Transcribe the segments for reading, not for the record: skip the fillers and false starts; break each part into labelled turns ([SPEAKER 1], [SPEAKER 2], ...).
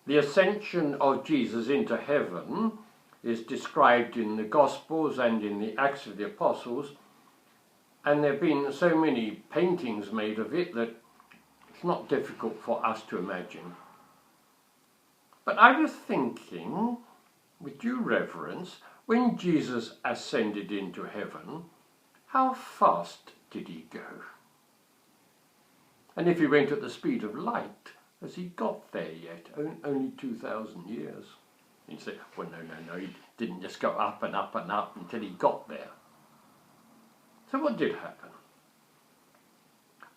[SPEAKER 1] The ascension of Jesus into heaven is described in the Gospels and in the Acts of the Apostles, and there have been so many paintings made of it that it's not difficult for us to imagine. But I was thinking, with due reverence, when Jesus ascended into heaven, how fast did he go? And if he went at the speed of light, has he got there yet? Only 2,000 years. You'd say, well, no, he didn't just go up and up and up until he got there. So what did happen?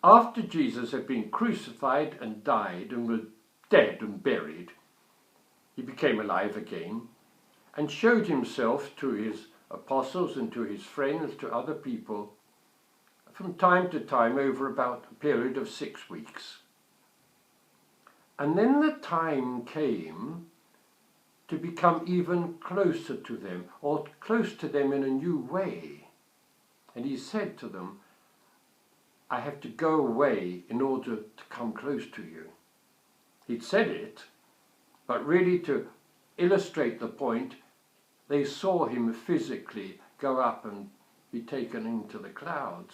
[SPEAKER 1] After Jesus had been crucified and died and was dead and buried, he became alive again and showed himself to his apostles and to his friends, to other people, from time to time over about a period of 6 weeks. And then the time came to become even closer to them, or close to them in a new way. And he said to them, I have to go away in order to come close to you. He'd said it, but really to illustrate the point, they saw him physically go up and be taken into the clouds.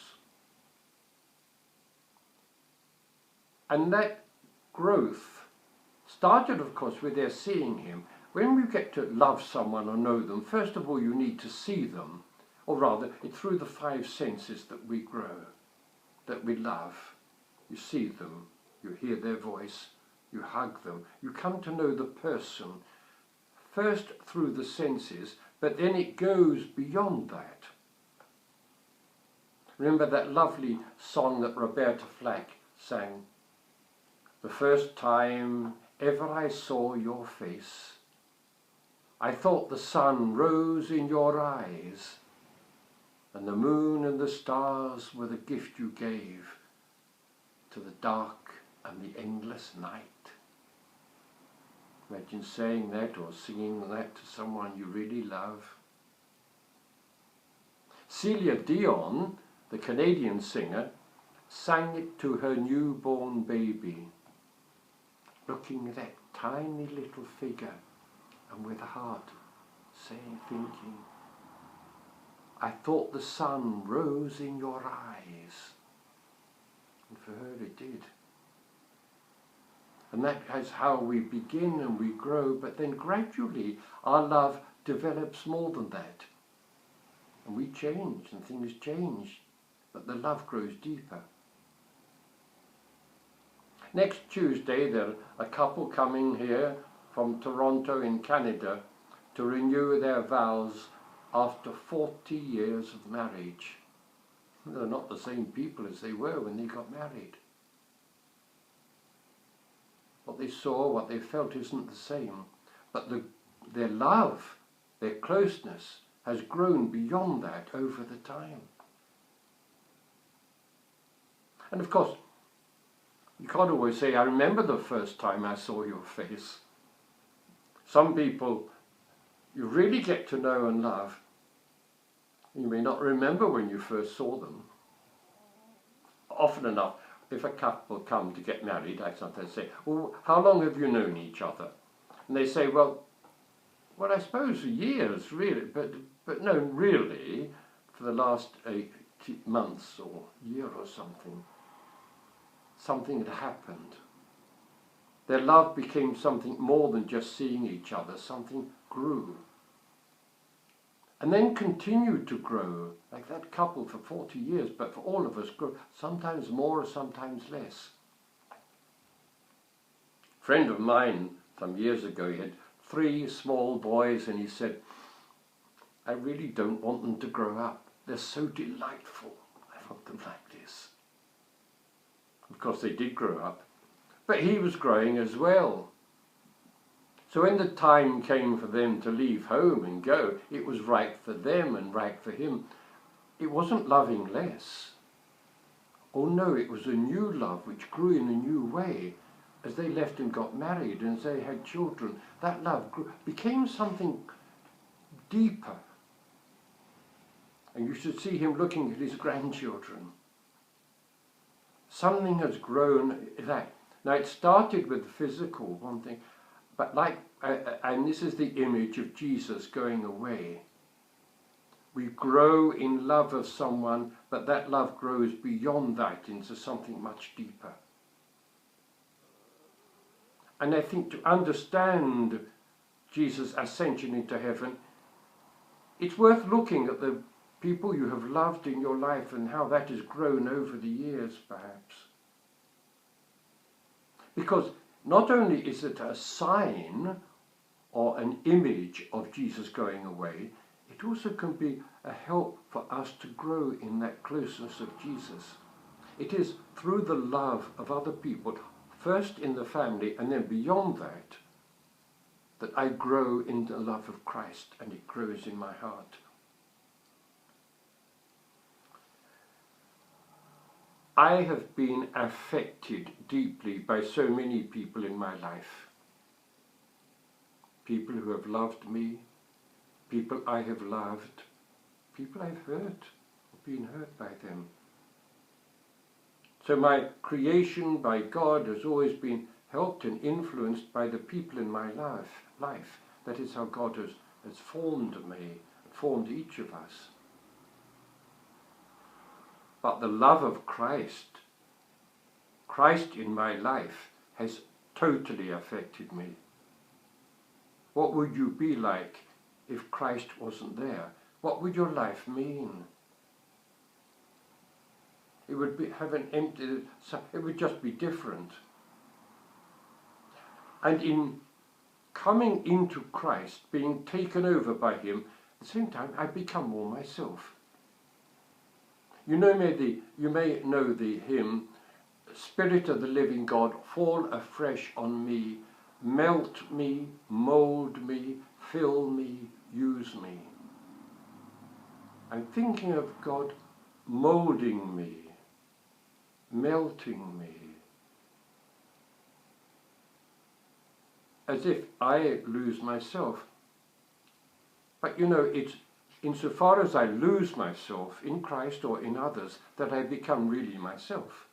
[SPEAKER 1] And that growth started, of course, with their seeing him. When we get to love someone or know them, first of all you need to see them, or rather, it's through the 5 senses that we grow, that we love. You see them, you hear their voice, you hug them, you come to know the person, first through the senses, but then it goes beyond that. Remember that lovely song that Roberta Flack sang? The first time ever I saw your face, I thought the sun rose in your eyes, and the moon and the stars were the gift you gave to the dark and the endless night. Imagine saying that or singing that to someone you really love. Celia Dion, the Canadian singer, sang it to her newborn baby, looking at that tiny little figure and with a heart saying, thinking, I thought the sun rose in your eyes. And for her it did. And that is how we begin and we grow, but then gradually our love develops more than that. And we change and things change, but the love grows deeper. Next Tuesday there are a couple coming here from Toronto in Canada to renew their vows after 40 years of marriage. They're not the same people as they were when they got married. What they saw, what they felt isn't the same, but their love, their closeness has grown beyond that over the time. And of course, you can't always say, I remember the first time I saw your face. Some people you really get to know and love, you may not remember when you first saw them. Often enough, if a couple come to get married, I sometimes say, well, how long have you known each other? And they say, well, I suppose years, really, but no, really, for the last 8 months or year or something. Something had happened. Their love became something more than just seeing each other. Something grew. And then continued to grow, like that couple for 40 years, but for all of us, grew sometimes more, sometimes less. A friend of mine, some years ago, he had 3 small boys, and he said, I really don't want them to grow up. They're so delightful. I want them like this. Of course, they did grow up, but he was growing as well. So when the time came for them to leave home and go, it was right for them and right for him. It wasn't loving less. Oh no, it was a new love which grew in a new way as they left and got married and as they had children. That love grew, became something deeper. And you should see him looking at his grandchildren. Something has grown that. Now it started with the physical, one thing, But and this is the image of Jesus going away. We grow in love of someone, but that love grows beyond that into something much deeper. And I think to understand Jesus' ascension into heaven, it's worth looking at the people you have loved in your life and how that has grown over the years, perhaps. Because not only is it a sign or an image of Jesus going away, it also can be a help for us to grow in that closeness of Jesus. It is through the love of other people, first in the family and then beyond that, that I grow in the love of Christ and it grows in my heart. I have been affected deeply by so many people in my life. People who have loved me, people I have loved, people I've hurt or been hurt by them. So my creation by God has always been helped and influenced by the people in my life. That is how God has formed me, formed each of us. But the love of Christ in my life has totally affected me. What would you be like if Christ wasn't there? What would your life mean? It would it would just be different. And in coming into Christ, being taken over by him, at the same time I become more myself. You may know the hymn, Spirit of the living God, fall afresh on me, melt me, mould me, fill me, use me. I'm thinking of God moulding me, melting me, as if I lose myself. But it's insofar as I lose myself in Christ or in others that I become really myself.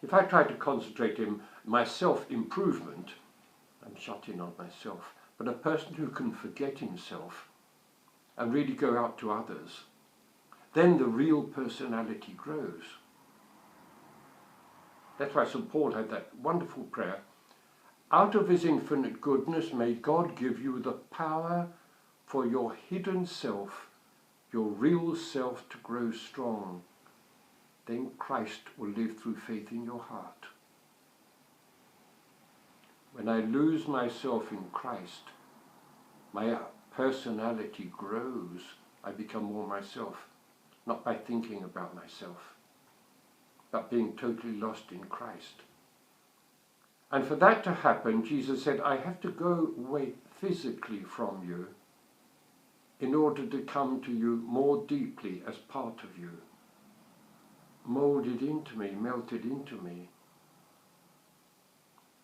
[SPEAKER 1] If I try to concentrate in my self-improvement, I'm shut in on myself. But a person who can forget himself and really go out to others, then the real personality grows. That's why St. Paul had that wonderful prayer, out of his infinite goodness may God give you the power for your hidden self, your real self to grow strong. Then Christ will live through faith in your heart. When I lose myself in Christ, my personality grows. I become more myself, not by thinking about myself, but being totally lost in Christ. And for that to happen, Jesus said, I have to go away physically from you in order to come to you more deeply as part of you, moulded into me, melted into me.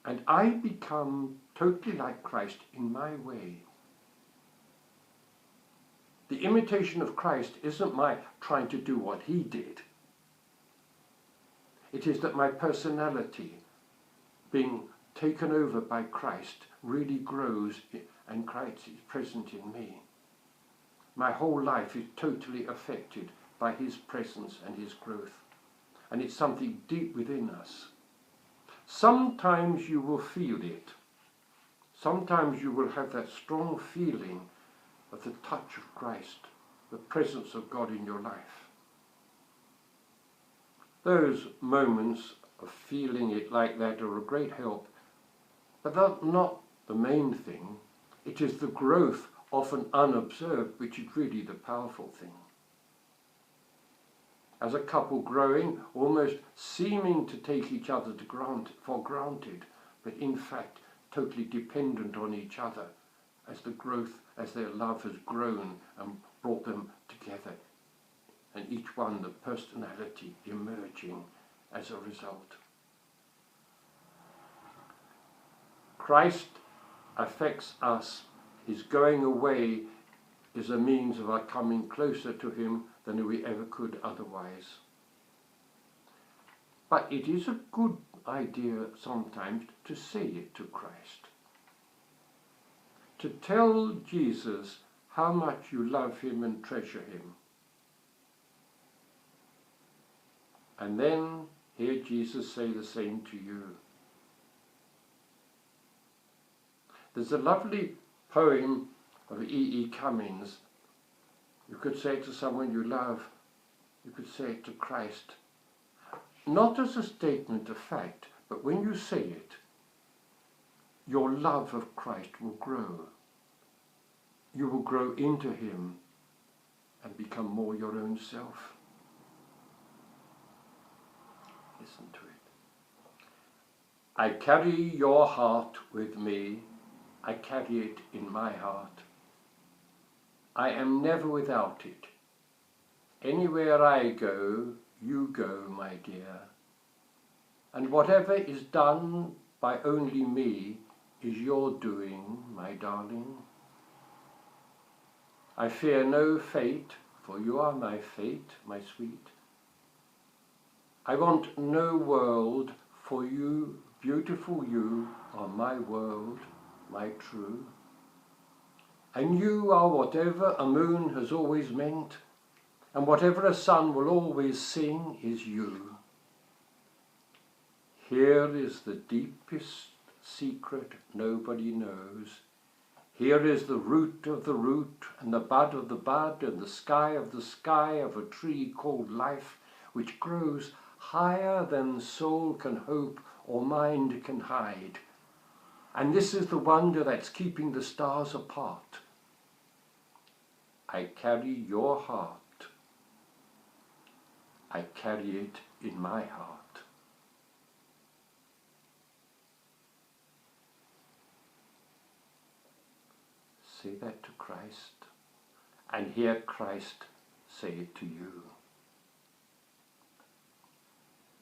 [SPEAKER 1] And I become totally like Christ in my way. The imitation of Christ isn't my trying to do what he did. It is that my personality, being taken over by Christ, really grows and Christ is present in me. My whole life is totally affected by his presence and his growth. And it's something deep within us. Sometimes you will feel it. Sometimes you will have that strong feeling of the touch of Christ, the presence of God in your life. Those moments of feeling it like that are a great help, but that's not the main thing. It is the growth, often unobserved, which is really the powerful thing. As a couple growing, almost seeming to take each other for granted, but in fact totally dependent on each other as their love has grown and brought them together, and each one the personality emerging as a result. Christ affects us. His going away is a means of our coming closer to him than we ever could otherwise. But it is a good idea sometimes to say it to Christ. to tell Jesus how much you love him and treasure him. And then hear Jesus say the same to you. There's a lovely poem of E. Cummings. You could say it to someone you love. You could say it to Christ. Not as a statement of fact, but when you say it, your love of Christ will grow. You will grow into him and become more your own self. Listen to it. I carry your heart with me. I carry it in my heart. I am never without it. Anywhere I go, you go, my dear. And whatever is done by only me is your doing, my darling. I fear no fate, for you are my fate, my sweet. I want no world, for you, beautiful you, are my world, my true. And you are whatever a moon has always meant, and whatever a sun will always sing is you. Here is the deepest secret nobody knows. Here is the root of the root, and the bud of the bud, and the sky of a tree called life, which grows higher than soul can hope or mind can hide. And this is the wonder that's keeping the stars apart. I carry your heart. I carry it in my heart. Say that to Christ, and hear Christ say it to you.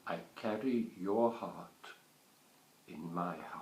[SPEAKER 1] I carry your heart in my heart.